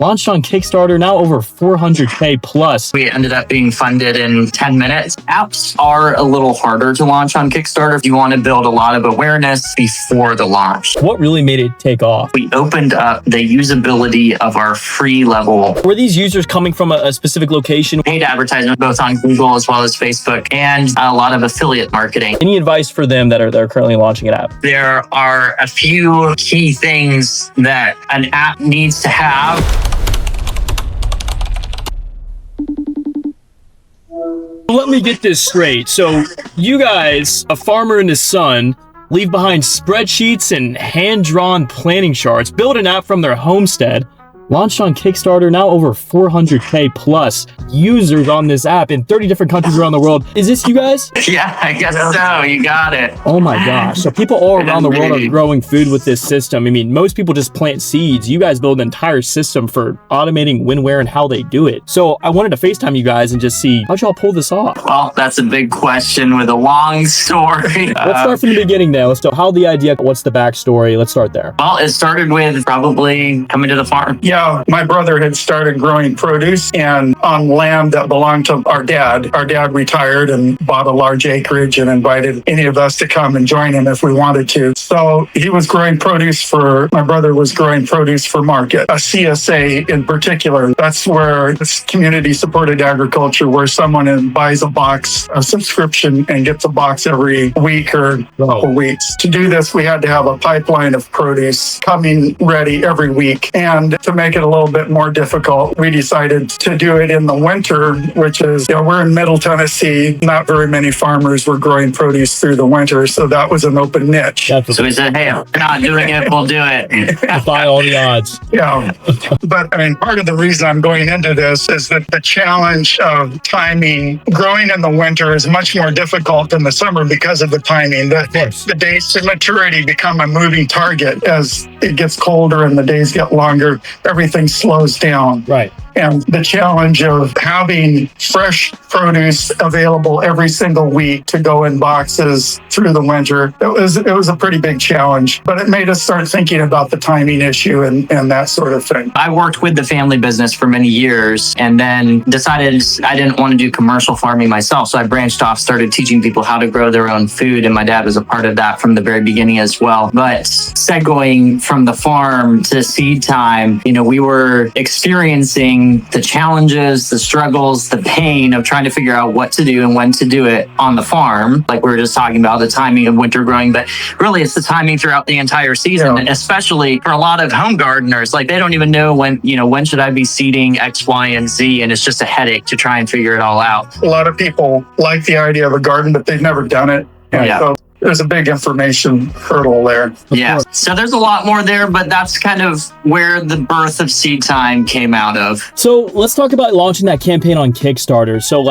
Launched on Kickstarter, now over 400K plus. We ended up being funded in 10 minutes. Apps are a little harder to launch on Kickstarter if you want to build a lot of awareness before the launch. What really made it take off? We opened up the usability of our free level. Were these users coming from a specific location? Paid advertisement both on Google as well as Facebook, and a lot of affiliate marketing. Any advice for them that are currently launching an app? There are a few key things that an app needs to have. Let me get this straight. So you guys, a farmer and his son, leave behind spreadsheets and hand-drawn planning charts, build an app from their homestead, launched on Kickstarter, now over 400K plus users on this app in 30 different countries around the world. Is this you guys? Yeah, I guess so. You got it. Oh my gosh. So people all around the world are growing food with this system. I mean, most people just plant seeds. You guys build an entire system for automating when, where, and how they do it. So I wanted to FaceTime you guys and just see, how'd y'all pull this off? Well, that's a big question with a long story. Let's start from the beginning there. Let's start. How the idea, what's the backstory? Let's start there. Well, it started with probably coming to the farm. Yeah, my brother had started growing produce and on land that belonged to our dad. Our dad retired and bought a large acreage and invited any of us to come and join him if we wanted to. So he was growing produce my brother was growing produce for market, a CSA in particular. That's where it's community supported agriculture, where someone buys a box, a subscription, and gets a box every week or a couple weeks. To do this, we had to have a pipeline of produce coming ready every week. And to make it a little bit more difficult, we decided to do it in the winter, which is, we're in Middle Tennessee. Not very many farmers were growing produce through the winter, so that was an open niche. So we said, hey, we're not doing it, we'll do it. Defy all the odds. Yeah. But I mean, part of the reason I'm going into this is that the challenge of timing, growing in the winter is much more difficult than the summer because of the timing. The days to maturity become a moving target. As it gets colder and the days get longer, everything slows down. Right. And the challenge of having fresh produce available every single week to go in boxes through the winter, it was a pretty big challenge. But it made us start thinking about the timing issue and that sort of thing. I worked with the family business for many years and then decided I didn't want to do commercial farming myself. So I branched off, started teaching people how to grow their own food. And my dad was a part of that from the very beginning as well. But segueing from the farm to Seedtime, we were experiencing the challenges, the struggles, the pain of trying to figure out what to do and when to do it on the farm. Like we were just talking about the timing of winter growing, but really it's the timing throughout the entire season. Yeah. And especially for a lot of home gardeners, like they don't even know when should I be seeding X, Y, and Z. And it's just a headache to try and figure it all out. A lot of people like the idea of a garden, but they've never done it. Yeah. So there's a big information hurdle there. Yeah. So there's a lot more there, but that's kind of where the birth of Seedtime came out of. So let's talk about launching that campaign on Kickstarter. So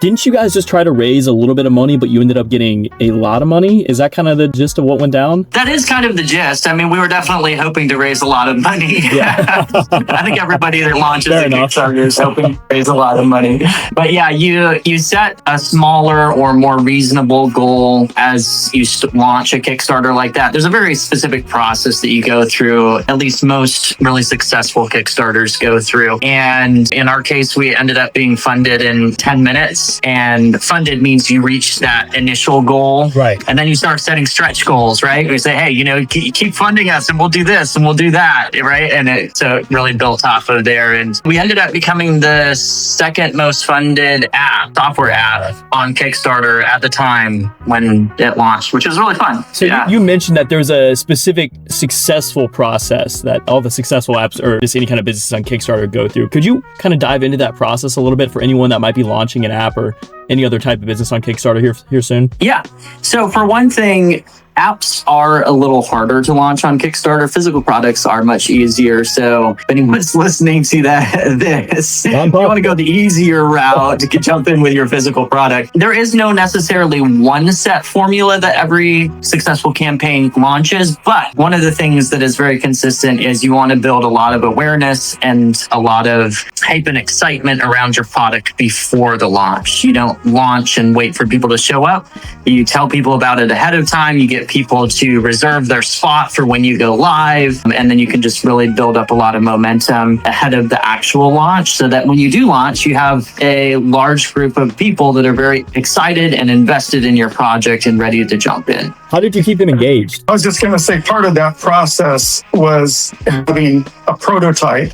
didn't you guys just try to raise a little bit of money, but you ended up getting a lot of money? Is that kind of the gist of what went down? That is kind of the gist. I mean, we were definitely hoping to raise a lot of money. Yeah. I think everybody that launches a Kickstarter is hoping to raise a lot of money. But yeah, you set a smaller or more reasonable goal as you launch a Kickstarter like that. There's a very specific process that you go through, at least most really successful Kickstarters go through. And in our case, we ended up being funded in 10 minutes. And funded means you reach that initial goal. Right. And then you start setting stretch goals, right? We say, hey, keep funding us and we'll do this and we'll do that, right? And so it really built off of there. And we ended up becoming the second most funded software app on Kickstarter at the time when it launched, which was really fun. So you mentioned that there's a specific successful process that all the successful apps or just any kind of business on Kickstarter go through. Could you kind of dive into that process a little bit for anyone that might be launching an app or any other type of business on Kickstarter here soon? Yeah. So for one thing, apps are a little harder to launch on Kickstarter. Physical products are much easier. So if anyone's listening to this, you want to go the easier route to jump in with your physical product. There is no necessarily one set formula that every successful campaign launches. But one of the things that is very consistent is you want to build a lot of awareness and a lot of hype and excitement around your product before the launch. You don't don't launch and wait for people to show up. You tell people about it ahead of time. You get people to reserve their spot for when you go live. And then you can just really build up a lot of momentum ahead of the actual launch, so that when you do launch, you have a large group of people that are very excited and invested in your project and ready to jump in. How did you keep them engaged? I was just going to say part of that process was having a prototype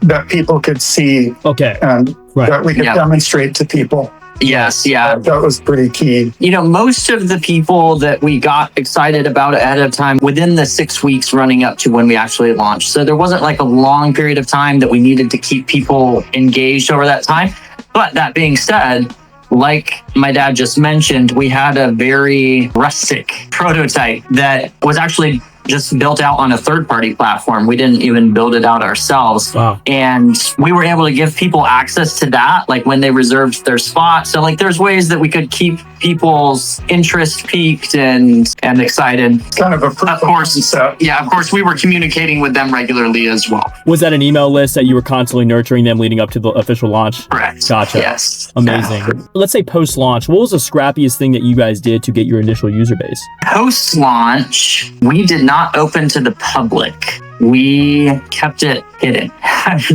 that people could see and that we could demonstrate to people. Yes, yeah. That was pretty key. You know, most of the people that we got excited about ahead of time within the 6 weeks running up to when we actually launched. So there wasn't like a long period of time that we needed to keep people engaged over that time. But that being said, like my dad just mentioned, we had a very rustic prototype that was actually just built out on a third-party platform. We didn't even build it out ourselves. Wow. And we were able to give people access to that, like when they reserved their spot. So like there's ways that we could keep people's interest peaked and excited. Kind of a proof of concept. Yeah, of course, we were communicating with them regularly as well. Was that an email list that you were constantly nurturing them leading up to the official launch? Correct. Gotcha. Yes. Amazing. Let's say post-launch, what was the scrappiest thing that you guys did to get your initial user base? Post-launch, we did not open to the public. We kept it hidden,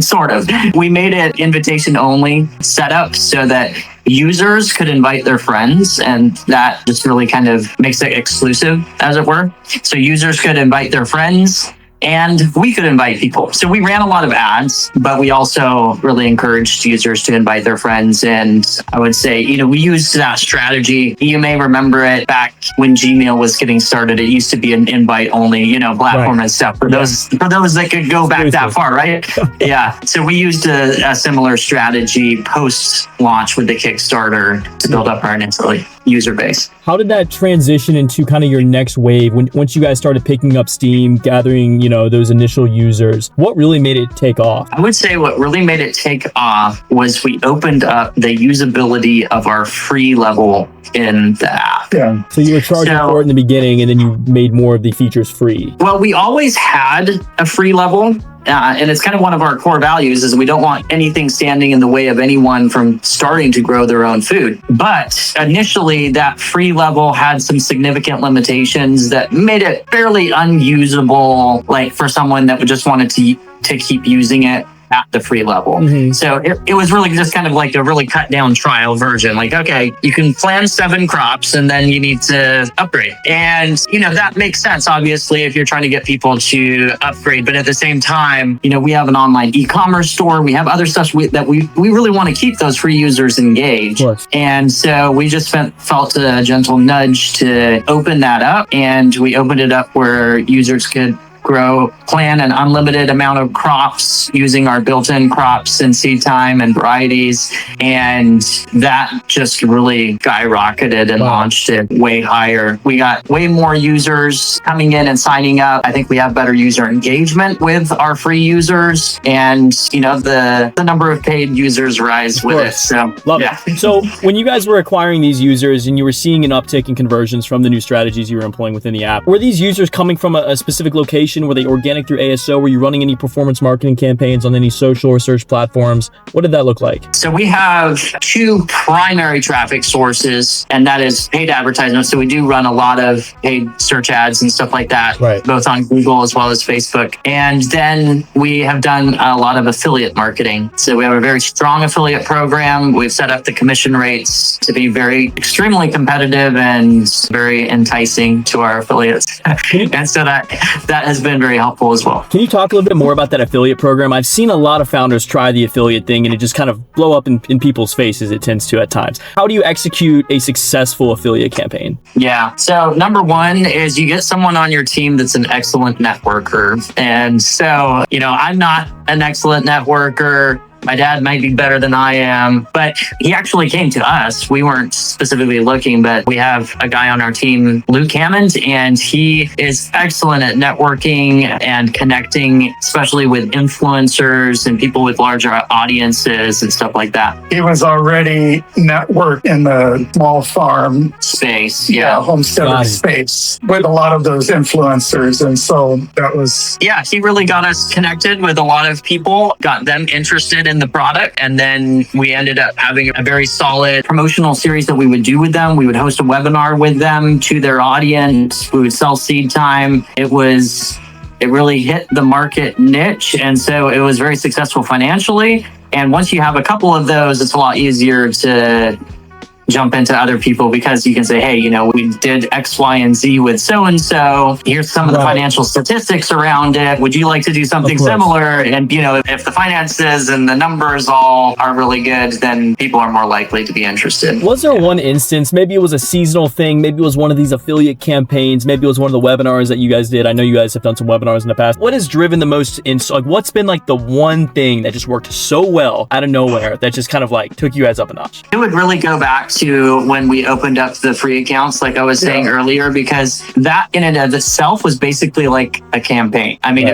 sort of. We made it invitation only setup so that users could invite their friends, and that just really kind of makes it exclusive, as it were. So users could invite their friends and we could invite people. So we ran a lot of ads, but we also really encouraged users to invite their friends. And I would say, you know, we used that strategy. You may remember it back when Gmail was getting started. It used to be an invite only, you know, platform and stuff for those that could go back that far, right? Yeah. So we used a similar strategy post launch with the Kickstarter to build up our initial user base. How did that transition into kind of your next wave once you guys started picking up steam, gathering, you know, those initial users? What really made it take off? I would say what really made it take off was we opened up the usability of our free level in the app. Yeah. So you were charging for it in the beginning, and then you made more of the features free. Well, we always had a free level. And it's kind of one of our core values is we don't want anything standing in the way of anyone from starting to grow their own food. But initially, that free level had some significant limitations that made it fairly unusable, like for someone that just wanted to keep using it at the free level. Mm-hmm. So it was really just kind of like a really cut down trial version. Like, okay, you can plant 7 crops and then you need to upgrade. And, you know, that makes sense, obviously, if you're trying to get people to upgrade. But at the same time, you know, we have an online e-commerce store. We have other stuff that we really want to keep those free users engaged. And so we just felt a gentle nudge to open that up. And we opened it up where users could plan an unlimited amount of crops using our built-in crops and Seedtime and varieties. And that just really skyrocketed and launched it way higher. We got way more users coming in and signing up. I think we have better user engagement with our free users, and, you know, the number of paid users rise with it. So love it. So when you guys were acquiring these users and you were seeing an uptick in conversions from the new strategies you were employing within the app, were these users coming from a specific location? Were they organic through ASO? Were you running any performance marketing campaigns on any social or search platforms? What did that look like? So we have 2 primary traffic sources, and that is paid advertisements. So we do run a lot of paid search ads and stuff like that, both on Google as well as Facebook. And then we have done a lot of affiliate marketing. So we have a very strong affiliate program. We've set up the commission rates to be extremely competitive and very enticing to our affiliates. And so that has been very helpful as well. Can you talk a little bit more about that affiliate program? I've seen a lot of founders try the affiliate thing and it just kind of blow up in people's faces. It tends to at times. How do you execute a successful affiliate campaign? Yeah. So number one is you get someone on your team that's an excellent networker. And so, you know, I'm not an excellent networker. My dad might be better than I am, but he actually came to us. We weren't specifically looking, but we have a guy on our team, Luke Hammond, and he is excellent at networking and connecting, especially with influencers and people with larger audiences and stuff like that. He was already networked in the small farm space, homesteader space with a lot of those influencers. And so that was... Yeah, he really got us connected with a lot of people, got them interested in the product. And then we ended up having a very solid promotional series that we would do with them. We would host a webinar with them to their audience. We would sell Seedtime. It really hit the market niche. And so it was very successful financially. And once you have a couple of those, it's a lot easier to jump into other people because you can say, hey, we did X, Y, and Z with so-and-so. Here's some of the financial statistics around it. Would you like to do something similar? And, if the finances and the numbers all are really good, then people are more likely to be interested. Was there one instance, maybe it was a seasonal thing, maybe it was one of these affiliate campaigns, maybe it was one of the webinars that you guys did. I know you guys have done some webinars in the past. What has driven the most what's been like the one thing that just worked so well out of nowhere that just kind of like took you guys up a notch? It would really go back to when we opened up the free accounts, like I was saying earlier, because that in and of itself was basically like a campaign. I mean,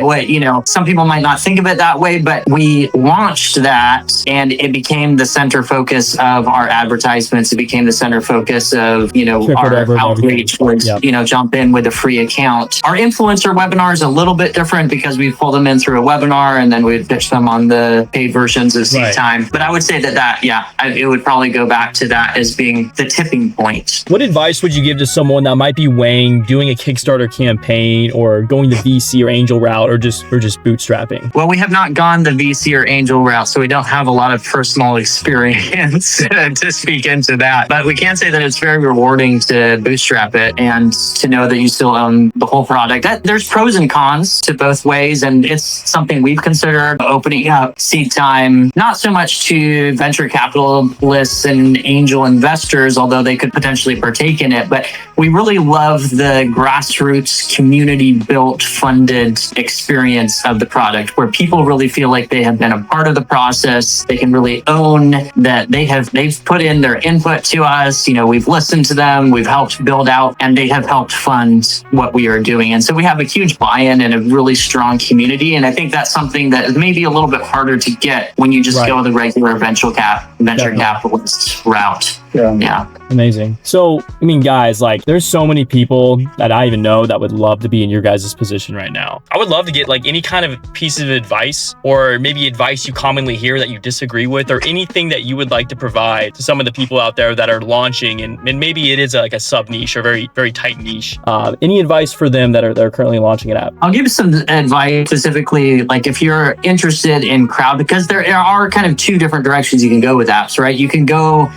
some people might not think of it that way, but we launched that and it became the center focus of our advertisements. It became the center focus of, our outreach was, jump in with a free account. Our influencer webinar is a little bit different because we pull them in through a webinar and then we'd pitch them on the paid versions of Seedtime. But I would say it would probably go back to that as being the tipping point. What advice would you give to someone that might be weighing doing a Kickstarter campaign or going the VC or angel route or just bootstrapping? Well, we have not gone the VC or angel route, so we don't have a lot of personal experience to speak into that. But we can say that it's very rewarding to bootstrap it and to know that you still own the whole product. There's pros and cons to both ways, and it's something we've considered opening up Seedtime, not so much to venture capitalists and angel investors, although they could potentially partake in it. But we really love the grassroots, community-built, funded experience of the product, where people really feel like they have been a part of the process. They can really own that they've put in their input to us. We've listened to them, we've helped build out, and they have helped fund what we are doing. And so we have a huge buy-in and a really strong community. And I think that's something that is maybe a little bit harder to get when you just go the regular venture capitalist route. Yeah. Amazing. So, guys, there's so many people that I even know that would love to be in your guys' position right now. I would love to get any kind of piece of advice or maybe advice you commonly hear that you disagree with or anything that you would like to provide to some of the people out there that are launching and maybe it is a sub niche or very, very tight niche. Any advice for them that are currently launching an app? I'll give you some advice specifically, if you're interested in crowd, because there are kind of two different directions you can go with apps, right? You can go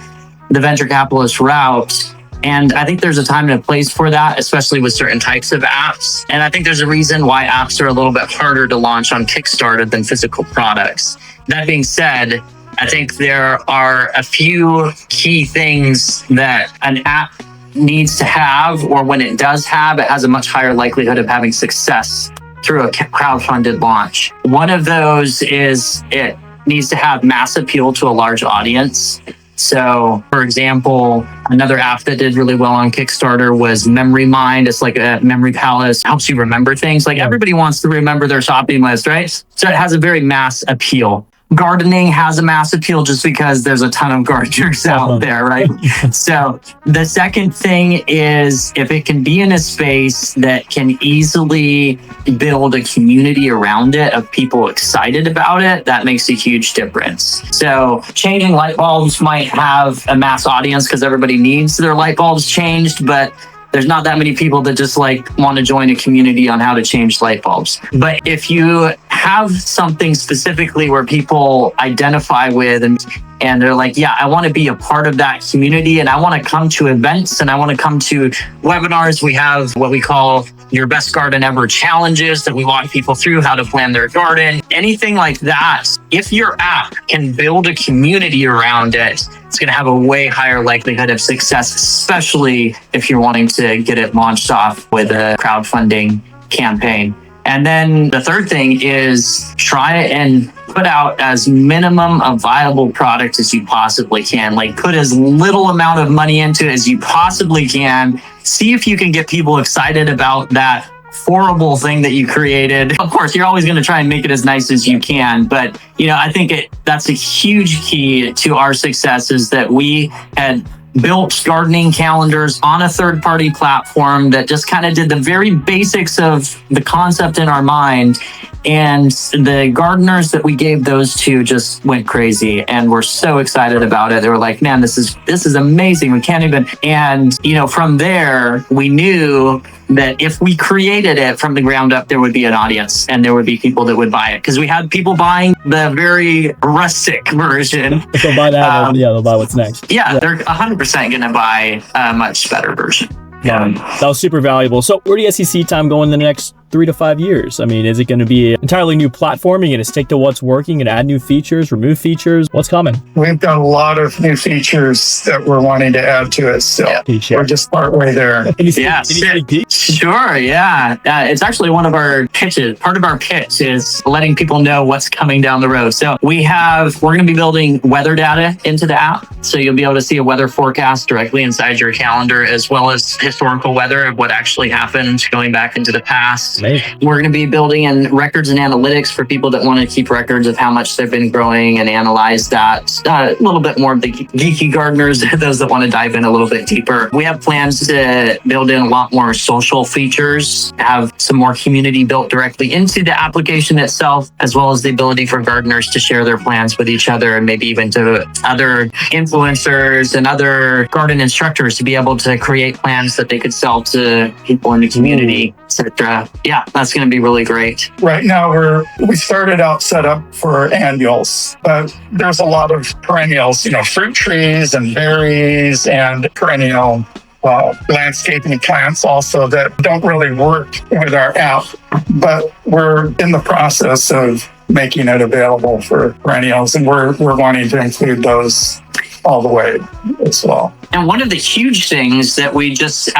the venture capitalist route. And I think there's a time and a place for that, especially with certain types of apps. And I think there's a reason why apps are a little bit harder to launch on Kickstarter than physical products. That being said, I think there are a few key things that an app needs to have, or when it does have, it has a much higher likelihood of having success through a crowdfunded launch. One of those is it needs to have mass appeal to a large audience. So, for example, another app that did really well on Kickstarter was Memory Mind. It's like a memory palace, helps you remember things. Everybody wants to remember their shopping list, right? So it has a very mass appeal. Gardening has a mass appeal just because there's a ton of gardeners out there, right? So the second thing is if it can be in a space that can easily build a community around it of people excited about it, that makes a huge difference. So changing light bulbs might have a mass audience because everybody needs their light bulbs changed, but there's not that many people that just want to join a community on how to change light bulbs. But if you have something specifically where people identify with and they're like, yeah, I want to be a part of that community and I want to come to events and I want to come to webinars. We have what we call Your Best Garden Ever challenges that we walk people through how to plan their garden. Anything like that, if your app can build a community around it, it's going to have a way higher likelihood of success, especially if you're wanting to get it launched off with a crowdfunding campaign. And then the third thing is try and put out as minimum a viable product as you possibly can. Put as little amount of money into it as you possibly can. See if you can get people excited about that horrible thing that you created. Of course, you're always going to try and make it as nice as you can. But, I think that's a huge key to our success is that we had built gardening calendars on a third-party platform that just kind of did the very basics of the concept in our mind. And the gardeners that we gave those to just went crazy and were so excited about it. They were like, man, this is amazing. We can't even. And, from there, we knew that if we created it from the ground up, there would be an audience and there would be people that would buy it. Because we had people buying the very rustic version. If they'll buy that, they'll buy what's next. Yeah, they're 100% going to buy a much better version. Yeah, that was super valuable. So where do you see Seedtime going in the next 3 to 5 years? I mean, is it going to be an entirely new platform? Are you going to stick to what's working and add new features, remove features? What's coming? We've got a lot of new features that we're wanting to add to it still. We're just partway there. Yeah, sure. Yeah. It's actually one of our pitches. Part of our pitch is letting people know what's coming down the road. So we're going to be building weather data into the app. So you'll be able to see a weather forecast directly inside your calendar, as well as historical weather of what actually happened going back into the past. Amazing. We're going to be building in records and analytics for people that want to keep records of how much they've been growing and analyze that. A little bit more of the geeky gardeners, those that want to dive in a little bit deeper. We have plans to build in a lot more social features, have some more community built directly into the application itself, as well as the ability for gardeners to share their plans with each other and maybe even to other influencers and other garden instructors to be able to create plans that they could sell to people in the community, etc. Yeah, that's going to be really great. Right now, we started out set up for annuals, but there's a lot of perennials, fruit trees and berries and perennial landscaping plants also that don't really work with our app, but we're in the process of making it available for perennials, and we're wanting to include those all the way as well. And one of the huge things that we just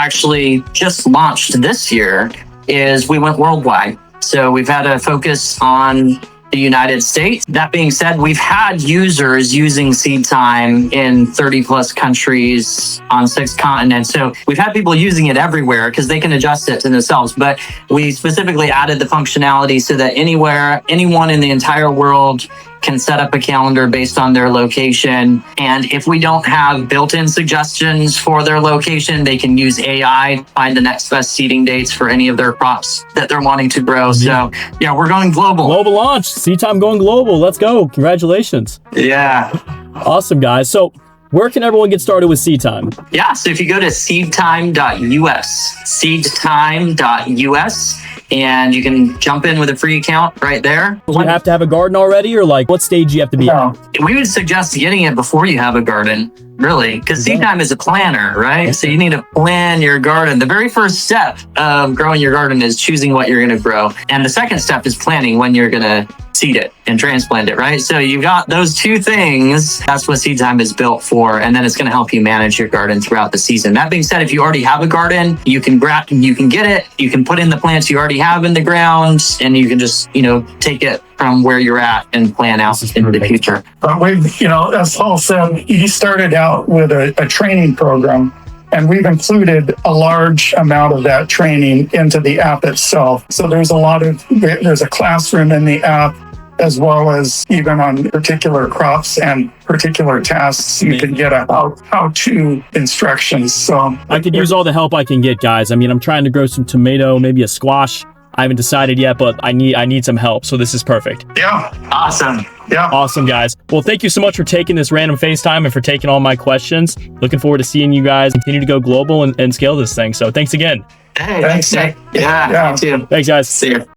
launched this year is we went worldwide. So we've had a focus on the United States. That being said, we've had users using Seedtime in 30 plus countries on 6 continents. So we've had people using it everywhere because they can adjust it to themselves. But we specifically added the functionality so that anyone in the entire world can set up a calendar based on their location. And if we don't have built-in suggestions for their location, they can use AI to find the next best seeding dates for any of their crops that they're wanting to grow. So yeah, we're going global. Global launch. Seedtime going global. Let's go. Congratulations. Yeah. Awesome, guys. So where can everyone get started with Seedtime? Yeah, so if you go to seedtime.us, seedtime.us, and you can jump in with a free account right there. Do you have to have a garden already, or what stage do you have to be in? We would suggest getting it before you have a garden, really, because Seedtime is a planner, right? So you need to plan your garden. The very first step of growing your garden is choosing what you're going to grow. And the second step is planning when you're going to seed it and transplant it, right? So you've got those two things. That's what Seedtime is built for. And then it's going to help you manage your garden throughout the season. That being said, if you already have a garden, you can get it. You can put in the plants you already have in the ground, and you can just, take it from where you're at and plan out into the future. But we've, as Paul said, he started out with a training program, and we've included a large amount of that training into the app itself. So there's a classroom in the app, as well as even on particular crops and particular tasks, you can get a how-to instructions. So I could use all the help I can get, guys. I mean, I'm trying to grow some tomato, maybe a squash. I haven't decided yet, but I need some help. So this is perfect. Yeah. Awesome. Yeah. Awesome, guys. Well, thank you so much for taking this random FaceTime and for taking all my questions. Looking forward to seeing you guys continue to go global and scale this thing. So thanks again. Hey, thanks, Nick. Yeah, you too. Thanks, guys. See you.